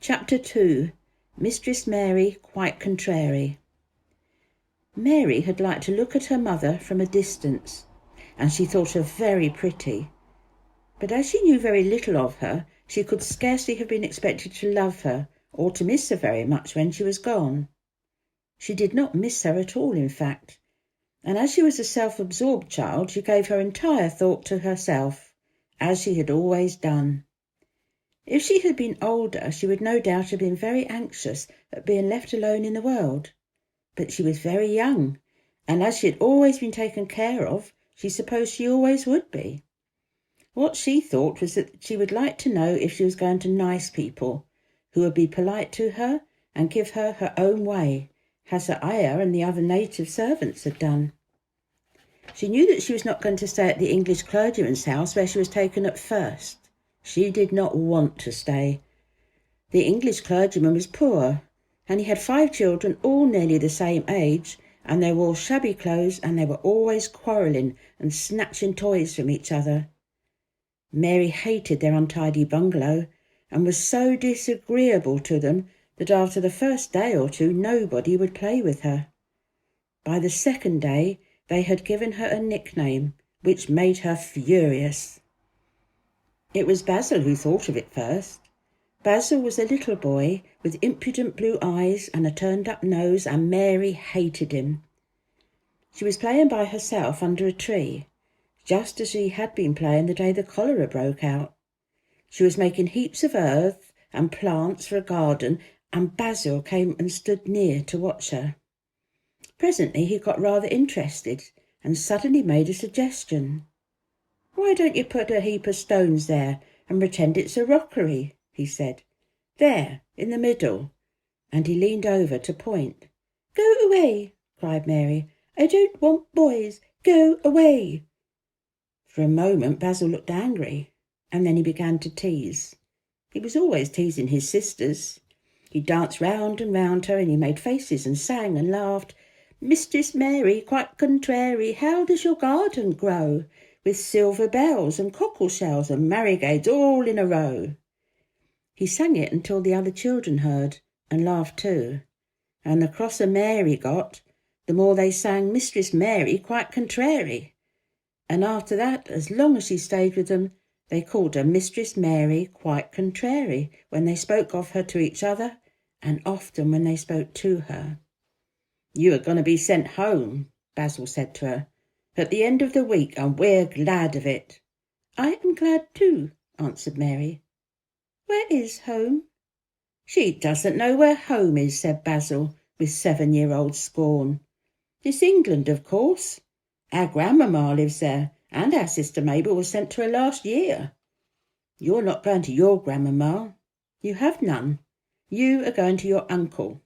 Chapter 2. Mistress Mary Quite Contrary. Mary had liked to look at her mother from a distance, and she thought her very pretty. But as she knew very little of her, she could scarcely have been expected to love her, or to miss her very much when she was gone. She did not miss her at all, in fact, and as she was a self-absorbed child, she gave her entire thought to herself, as she had always done. If she had been older, she would no doubt have been very anxious at being left alone in the world. But she was very young, and as she had always been taken care of, she supposed she always would be. What she thought was that she would like to know if she was going to nice people, who would be polite to her and give her her own way, as her ayah and the other native servants had done. She knew that she was not going to stay at the English clergyman's house where she was taken at first. She did not want to stay. The English clergyman was poor, and he had 5 children, all nearly the same age, and they wore shabby clothes, and they were always quarrelling and snatching toys from each other. Mary hated their untidy bungalow, and was so disagreeable to them that after the first day or two nobody would play with her. By the second day they had given her a nickname, which made her furious. It was Basil who thought of it first. Basil was a little boy with impudent blue eyes and a turned-up nose, and Mary hated him. She was playing by herself under a tree, just as she had been playing the day the cholera broke out. She was making heaps of earth and plants for a garden, and Basil came and stood near to watch her. Presently he got rather interested and suddenly made a suggestion. "Why don't you put a heap of stones there and pretend it's a rockery?" he said. "There, in the middle." And he leaned over to point. "Go away," cried Mary. "I don't want boys. Go away." For a moment Basil looked angry, and then he began to tease. He was always teasing his sisters. He danced round and round her, and he made faces and sang and laughed. "Mistress Mary, quite contrary, how does your garden grow, with silver bells and cockle shells and marigades all in a row?" He sang it until the other children heard and laughed too, and the crosser Mary got, the more they sang Mistress Mary quite contrary. And after that, as long as she stayed with them, they called her Mistress Mary quite contrary when they spoke of her to each other, and often when they spoke to her. "You are going to be sent home," Basil said to her, "at the end of the week, and we're glad of it." "I am glad too," answered Mary. "Where is home?" "She doesn't know where home is," said Basil, with 7-year-old scorn. "It's England, of course. Our grandmamma lives there, and our sister Mabel was sent to her last year. You're not going to your grandmamma. You have none. You are going to your uncle.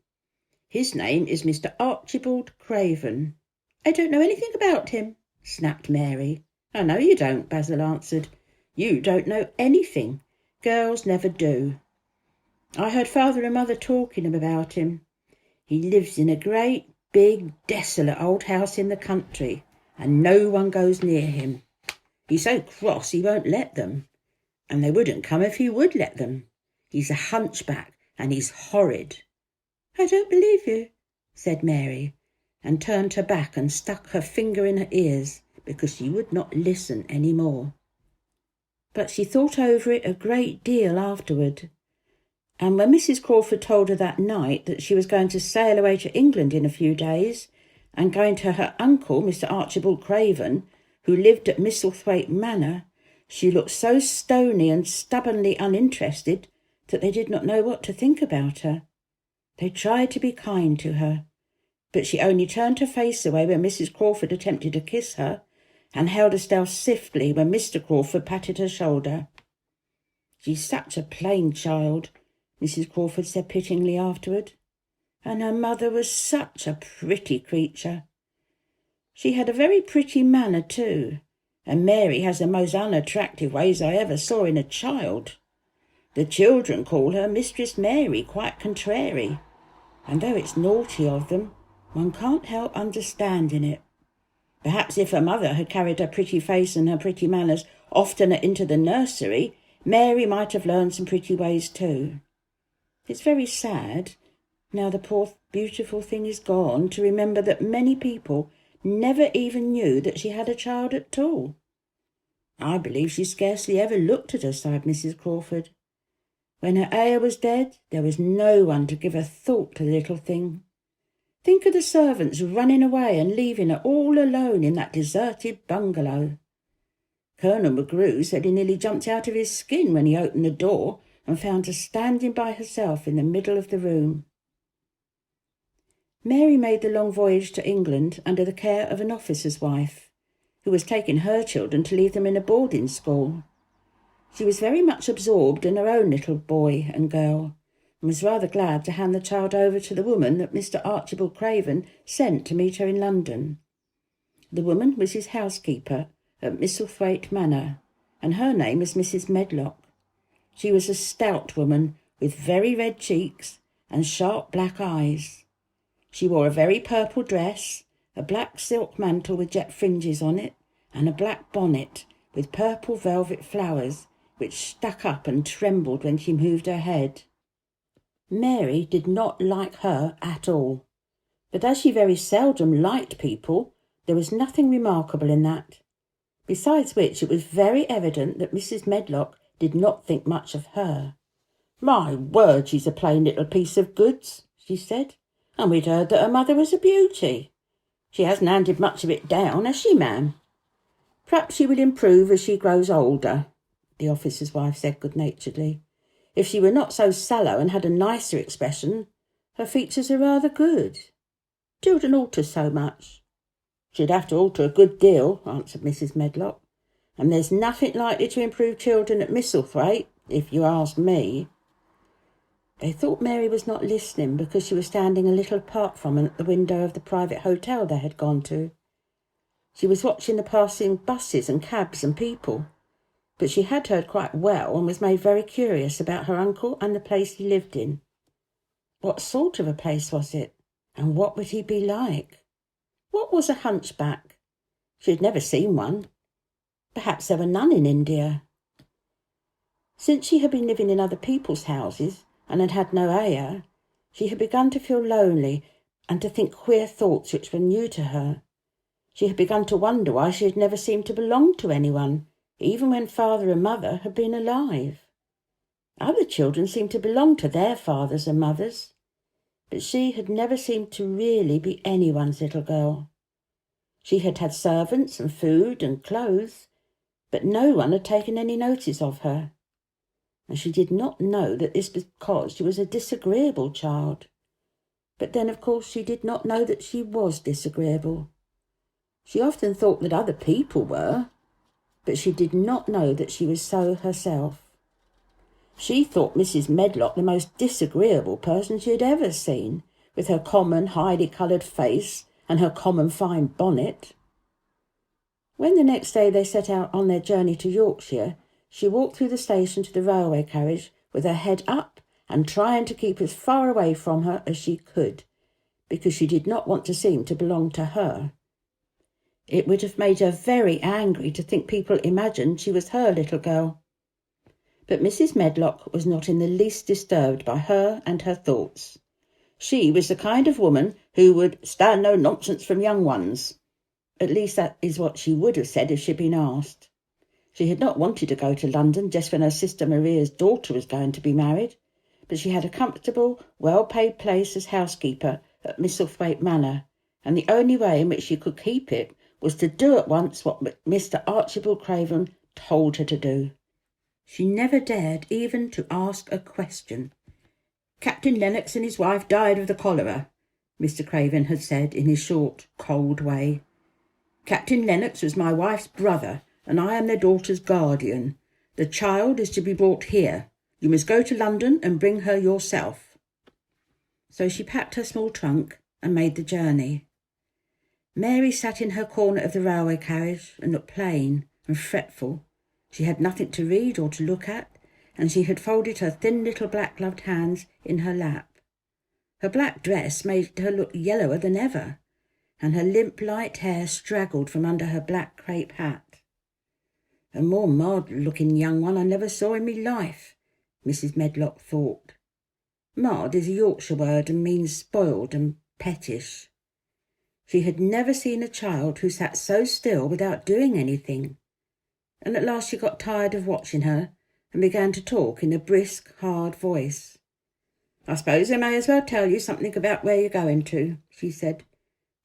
His name is Mr. Archibald Craven." "I don't know anything about him," snapped Mary. "I know you don't," Basil answered. "You don't know anything. Girls never do. I heard Father and Mother talking about him. He lives in a great, big, desolate old house in the country, and no one goes near him. He's so cross he won't let them, and they wouldn't come if he would let them. He's a hunchback, and he's horrid." "I don't believe you," said Mary, and turned her back and stuck her finger in her ears because she would not listen any more. But she thought over it a great deal afterward, and when Mrs. Crawford told her that night that she was going to sail away to England in a few days, and going to her uncle, Mr. Archibald Craven, who lived at Misselthwaite Manor, she looked so stony and stubbornly uninterested that they did not know what to think about her. They tried to be kind to her, but she only turned her face away when Mrs. Crawford attempted to kiss her, and held herself stiffly when Mr. Crawford patted her shoulder. "She's such a plain child," Mrs. Crawford said pityingly afterward, "and her mother was such a pretty creature. She had a very pretty manner too, and Mary has the most unattractive ways I ever saw in a child. The children call her Mistress Mary quite contrary, and though it's naughty of them, one can't help understanding it. Perhaps if her mother had carried her pretty face and her pretty manners oftener into the nursery, Mary might have learned some pretty ways too. It's very sad, now the poor beautiful thing is gone, to remember that many people never even knew that she had a child at all." "I believe she scarcely ever looked at her," sighed Mrs. Crawford. "When her heir was dead, there was no one to give a thought to the little thing. Think of the servants running away and leaving her all alone in that deserted bungalow. Colonel McGrew said he nearly jumped out of his skin when he opened the door and found her standing by herself in the middle of the room." Mary made the long voyage to England under the care of an officer's wife, who was taking her children to leave them in a boarding school. She was very much absorbed in her own little boy and girl, and was rather glad to hand the child over to the woman that Mr. Archibald Craven sent to meet her in London. The woman was his housekeeper at Misselthwaite Manor, and her name was Mrs. Medlock. She was a stout woman with very red cheeks and sharp black eyes. She wore a very purple dress, a black silk mantle with jet fringes on it, and a black bonnet with purple velvet flowers which stuck up and trembled when she moved her head. Mary did not like her at all, but as she very seldom liked people, there was nothing remarkable in that. Besides which, it was very evident that Mrs. Medlock did not think much of her. "My word, she's a plain little piece of goods," she said, "and we'd heard that her mother was a beauty. She hasn't handed much of it down, has she, ma'am?" "Perhaps she will improve as she grows older," the officer's wife said good-naturedly. "If she were not so sallow and had a nicer expression, her features are rather good. Children alter so much." "She'd have to alter a good deal," answered Mrs. Medlock, "and there's nothing likely to improve children at Misselthwaite, if you ask me." They thought Mary was not listening because she was standing a little apart from them at the window of the private hotel they had gone to. She was watching the passing buses and cabs and people, but she had heard quite well and was made very curious about her uncle and the place he lived in. What sort of a place was it, and what would he be like? What was a hunchback? She had never seen one. Perhaps there were none in India. Since she had been living in other people's houses and had had no heir, she had begun to feel lonely and to think queer thoughts which were new to her. She had begun to wonder why she had never seemed to belong to anyone, even when father and mother had been alive. Other children seemed to belong to their fathers and mothers, but she had never seemed to really be anyone's little girl. She had had servants and food and clothes, but no one had taken any notice of her. And she did not know that this was because she was a disagreeable child. But then, of course, she did not know that she was disagreeable. She often thought that other people were, but she did not know that she was so herself. She thought Mrs. Medlock the most disagreeable person she had ever seen, with her common highly coloured face and her common fine bonnet. When the next day they set out on their journey to Yorkshire, she walked through the station to the railway carriage with her head up and trying to keep as far away from her as she could, because she did not want to seem to belong to her. It would have made her very angry to think people imagined she was her little girl. But Mrs. Medlock was not in the least disturbed by her and her thoughts. She was the kind of woman who would stand no nonsense from young ones. At least that is what she would have said if she had been asked. She had not wanted to go to London just when her sister Maria's daughter was going to be married, but she had a comfortable, well-paid place as housekeeper at Misselthwaite Manor, and the only way in which she could keep it was to do at once what Mr. Archibald Craven told her to do. She never dared even to ask a question. "Captain Lennox and his wife died of the cholera," Mr. Craven had said in his short, cold way. "Captain Lennox was my wife's brother, and I am their daughter's guardian. The child is to be brought here. You must go to London and bring her yourself." So she packed her small trunk and made the journey. Mary sat in her corner of the railway carriage and looked plain and fretful. She had nothing to read or to look at, and she had folded her thin little black-gloved hands in her lap. Her black dress made her look yellower than ever, and her limp light hair straggled from under her black crape hat. "A more mild-looking young one I never saw in me life," Mrs. Medlock thought. Maud is a Yorkshire word and means spoiled and pettish. She had never seen a child who sat so still without doing anything, and at last she got tired of watching her and began to talk in a brisk, hard voice. "I suppose I may as well tell you something about where you're going to," she said.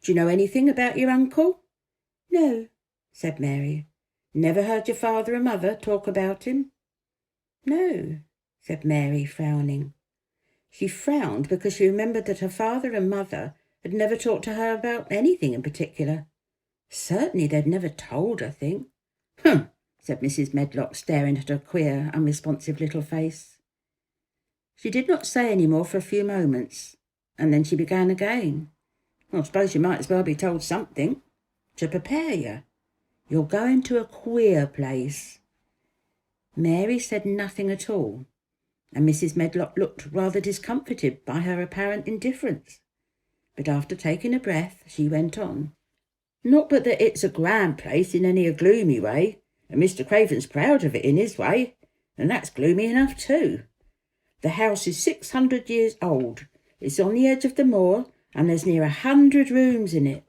"Do you know anything about your uncle?" "No," said Mary. "Never heard your father and mother talk about him?" "No," said Mary, frowning. She frowned because she remembered that her father and mother had never talked to her about anything in particular. Certainly they'd never told her thing. "Humph," said Mrs. Medlock, staring at her queer, unresponsive little face. She did not say any more for a few moments, and then she began again. "I suppose you might as well be told something, to prepare you. You're going to a queer place." Mary said nothing at all, and Mrs. Medlock looked rather discomfited by her apparent indifference. But after taking a breath, she went on. "Not but that it's a grand place in any a gloomy way, and Mr. Craven's proud of it in his way, and that's gloomy enough too. The house is 600 years old. It's on the edge of the moor, and there's near 100 rooms in it,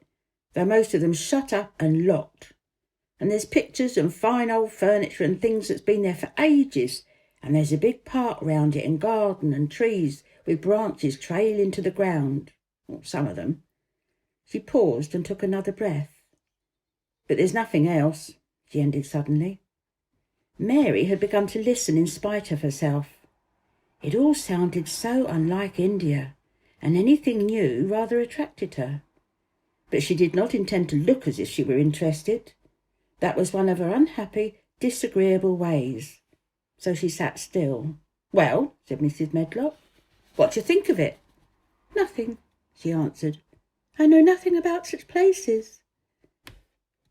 though most of them shut up and locked. And there's pictures and fine old furniture and things that's been there for ages, and there's a big park round it and garden and trees with branches trailing to the ground, or some of them." She paused and took another breath. "But there's nothing else," she ended suddenly. Mary had begun to listen in spite of herself. It all sounded so unlike India, and anything new rather attracted her. But she did not intend to look as if she were interested. That was one of her unhappy, disagreeable ways. So she sat still. "Well," said Mrs. Medlock, "what do you think of it?" "Nothing," she answered. "I know nothing about such places."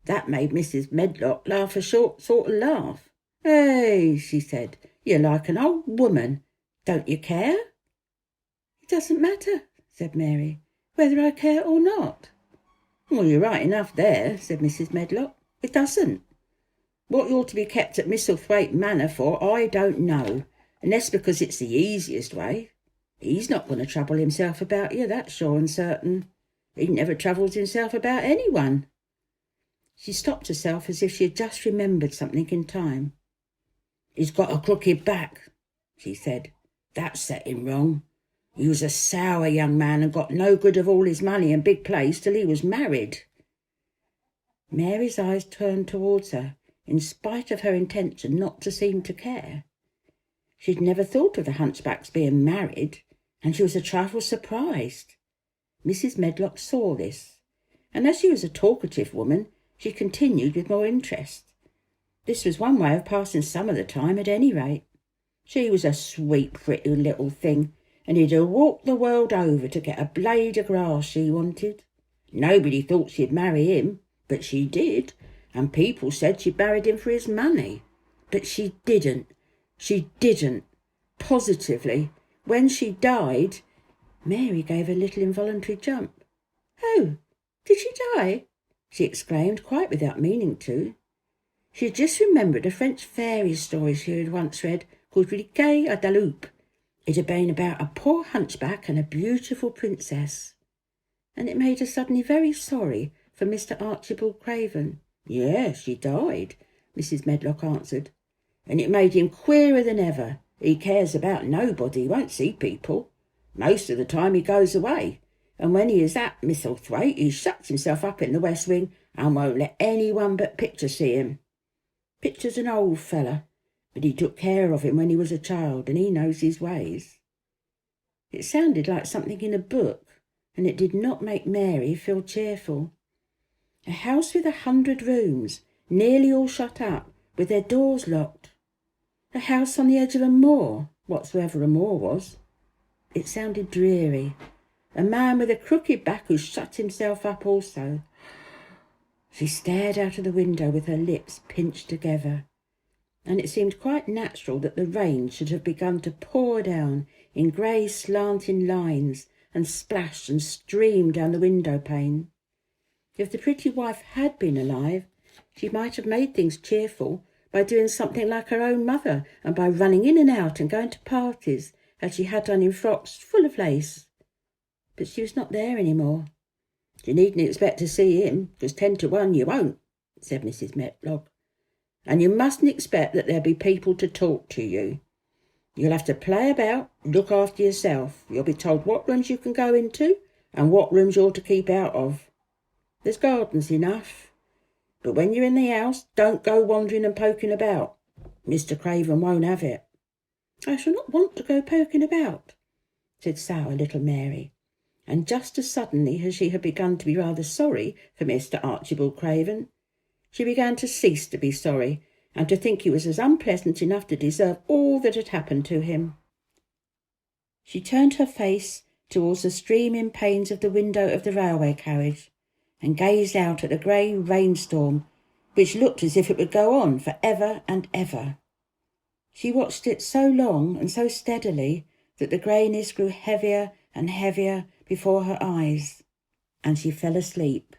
That made Mrs. Medlock laugh a short sort of laugh. "Hey," she said, "you're like an old woman. Don't you care?" "It doesn't matter," said Mary, "whether I care or not." "Well, you're right enough there," said Mrs. Medlock. "It doesn't. What you're to be kept at Misselthwaite Manor for, I don't know, unless because it's the easiest way. He's not going to trouble himself about you, that's sure and certain. He never troubles himself about anyone." She stopped herself as if she had just remembered something in time. "He's got a crooked back," she said. "That set him wrong. He was a sour young man and got no good of all his money and big place till he was married." Mary's eyes turned towards her, in spite of her intention not to seem to care. She'd never thought of the hunchback's being married, and she was a trifle surprised. Mrs. Medlock saw this, and as she was a talkative woman, she continued with more interest. This was one way of passing some of the time at any rate. She was a sweet, pretty little thing, and he'd have walked the world over to get a blade of grass she wanted. Nobody thought she'd marry him, but she did, and people said she'd married him for his money. But she didn't. She didn't. Positively. When she died—" Mary gave a little involuntary jump. "Oh, did she die?" she exclaimed, quite without meaning to. She had just remembered a French fairy story she had once read, called Riquet à la Loupe. It had been about a poor hunchback and a beautiful princess. And it made her suddenly very sorry for Mr. Archibald Craven. "Yes, she died," Mrs. Medlock answered. "And it made him queerer than ever. He cares about nobody, won't see people. Most of the time he goes away, and when he is at Misselthwaite he shuts himself up in the west wing and won't let anyone but Picture see him. Picture's an old fella, but he took care of him when he was a child, and he knows his ways." It sounded like something in a book, and it did not make Mary feel cheerful. A house with 100 rooms, nearly all shut up, with their doors locked. A house on the edge of a moor, whatsoever a moor was. It sounded dreary. A man with a crooked back who shut himself up also. She stared out of the window with her lips pinched together, and it seemed quite natural that the rain should have begun to pour down in grey slanting lines and splash and stream down the window pane. If the pretty wife had been alive, she might have made things cheerful by doing something like her own mother, and by running in and out and going to parties as she had done in frocks full of lace. But she was not there any more. "You needn't expect to see him, because 10 to 1 you won't," said Mrs. Medlock. "And you mustn't expect that there'll be people to talk to you. You'll have to play about, look after yourself. You'll be told what rooms you can go into and what rooms you're to keep out of. There's gardens enough. But when you're in the house, don't go wandering and poking about. Mr. Craven won't have it." "I shall not want to go poking about," said sour little Mary. And just as suddenly as she had begun to be rather sorry for Mr. Archibald Craven, she began to cease to be sorry, and to think he was as unpleasant enough to deserve all that had happened to him. She turned her face towards the streaming panes of the window of the railway carriage, and gazed out at the grey rainstorm, which looked as if it would go on for ever and ever. She watched it so long and so steadily that the greyness grew heavier and heavier before her eyes, and she fell asleep.